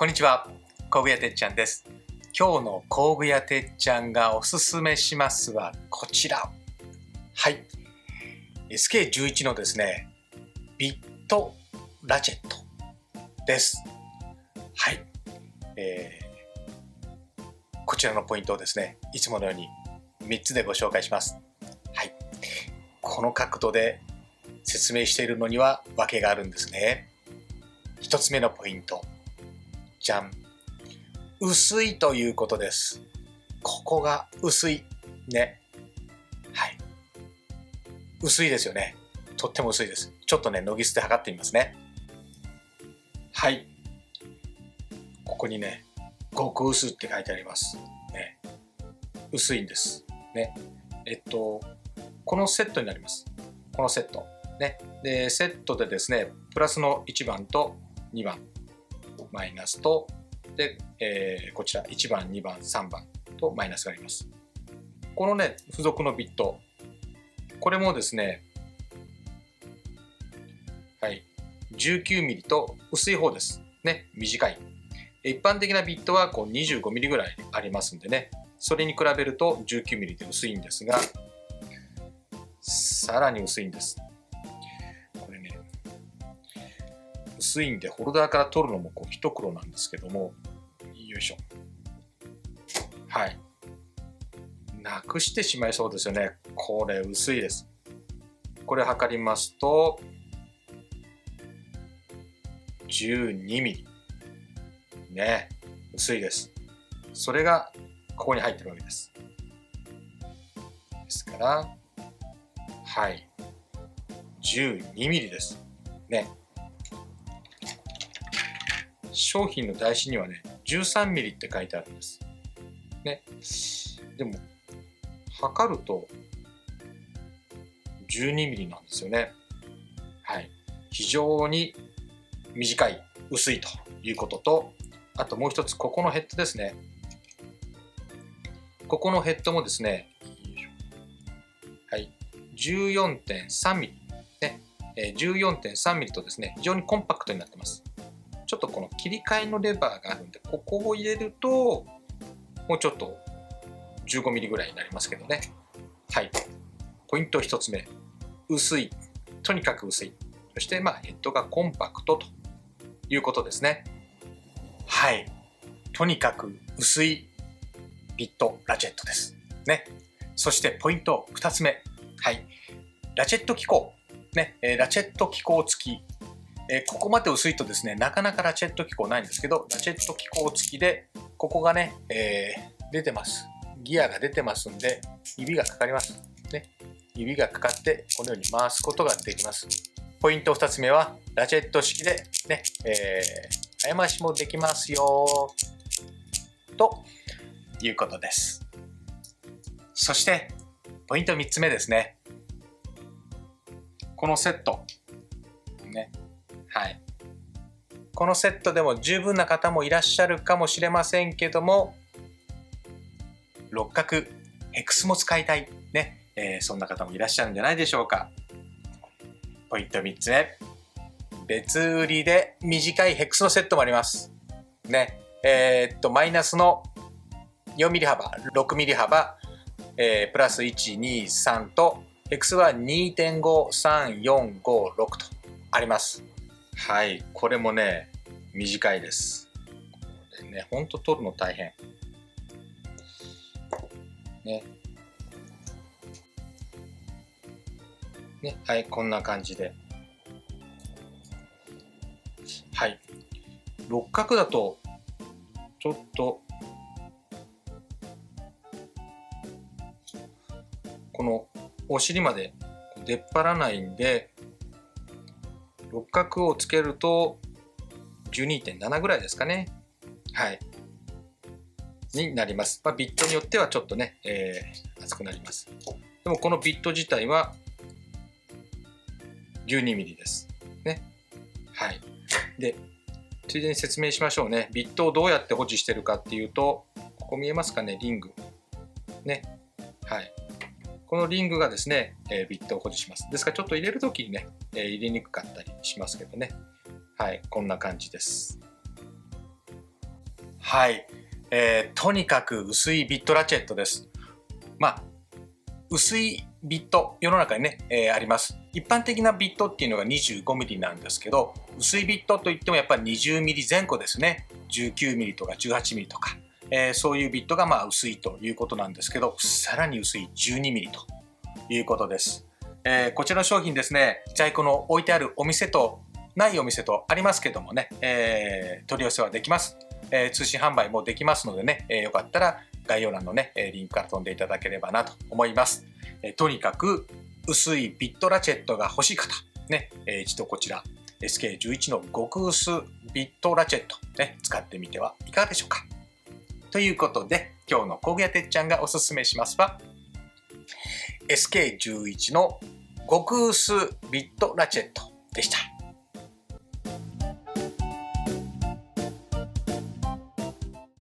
こんにちは、工具屋てっちゃんです。今日の工具屋てっちゃんがおすすめしますはこちら。はい。SK11 のですね、ビットラチェットです。はい。こちらのポイントをですね、いつものように3つでご紹介します。はい。この角度で説明しているのには訳があるんですね。1つ目のポイント。じゃん。薄いということです。ここが薄い。ね。はい。薄いですよね。とっても薄いです。ちょっとね、ノギスで測ってみますね。はい。ここにね、極薄って書いてあります。ね。薄いんです。ね。このセットになります。このセット。ね。で、セットでですね、プラスの1番と2番。マイナスと、で、こちら1番、2番、3番とマイナスがあります。このね、付属のビット、これもですね、はい、19mm と薄い方です。ね、短い。一般的なビットはこう 25mm ぐらいありますんでね、それに比べると 19mm で薄いんですが、さらに薄いんです。これね、薄いんでホルダーから取るのもこう一苦労なんですけども、よいしょ。はい。なくしてしまいそうですよね。これ薄いです。これ測りますと、12mm。ね。薄いです。それがここに入ってるわけです。ですから、はい。12mm です。ね。商品の台紙にはね、13mm って書いてあるんです。ね。でも、測ると 12mm なんですよね。はい。非常に短い、薄いということと、あともう一つ、ここのヘッドですね。ここのヘッドもですね、はい、14.3mm、ね、14.3mm とですね、非常にコンパクトになってます。ちょっとこの切り替えのレバーがあるんで、ここを入れると、もうちょっと 15mm ぐらいになりますけどね。はい。ポイント1つ目。薄い。とにかく薄い。そして、ヘッドがコンパクトということですね。はい。とにかく薄いビットラチェットです。ね。そしてポイント2つ目。はい。ラチェット機構。ね。ラチェット機構付き。ここまで薄いとですね、なかなかラチェット機構ないんですけど、ラチェット機構付きで、ここがね、出てます。ギアが出てますんで、指がかかります。ね。指がかかって、このように回すことができます。ポイント2つ目は、ラチェット式で、ね、早回しもできますよ、ということです。そして、ポイント3つ目ですね。このセット。ね。はい。このセットでも十分な方もいらっしゃるかもしれませんけども、六角、ヘクスも使いたい。ね。そんな方もいらっしゃるんじゃないでしょうか。ポイント3つ目。別売りで短いヘクスのセットもあります。ね。マイナスの 4mm 幅、6mm 幅、プラス1、2、3と、ヘクスは 2.5、3、4、5、6とあります。はい。これもね、短いです。これね、ほんと取るの大変。ね。ね。はい。こんな感じで。はい。六角だと、ちょっと、このお尻まで出っ張らないんで、六角をつけると 12.7 ぐらいですかね。はい。になります。ビットによってはちょっとね、厚くなります。でもこのビット自体は 12mm です。ね。はい。で、ついでに説明しましょうね。ビットをどうやって保持してるかっていうと、ここ見えますかね、リング。ね。はい。このリングがですね、ビットを保持します。ですからちょっと入れるときにね、入れにくかったりしますけどね。はい、こんな感じです。はい、とにかく薄いビットラチェットです。薄いビット、世の中にね、あります。一般的なビットっていうのが 25mm なんですけど、薄いビットといってもやっぱり 20mm 前後ですね。19mm とか 18mm とか、そういうビットが薄いということなんですけど、さらに薄い 12mm ということです。こちらの商品ですね、在庫の置いてあるお店とないお店とありますけどもね、取り寄せはできます。通信販売もできますのでね、よかったら概要欄のね、リンクから飛んでいただければなと思います。とにかく薄いビットラチェットが欲しい方、ね、一度こちら SK11 の極薄ビットラチェット、ね、使ってみてはいかがでしょうか。ということで、今日の工具屋てっちゃんがおすすめしますは、SK11 の極薄ビットラチェットでした。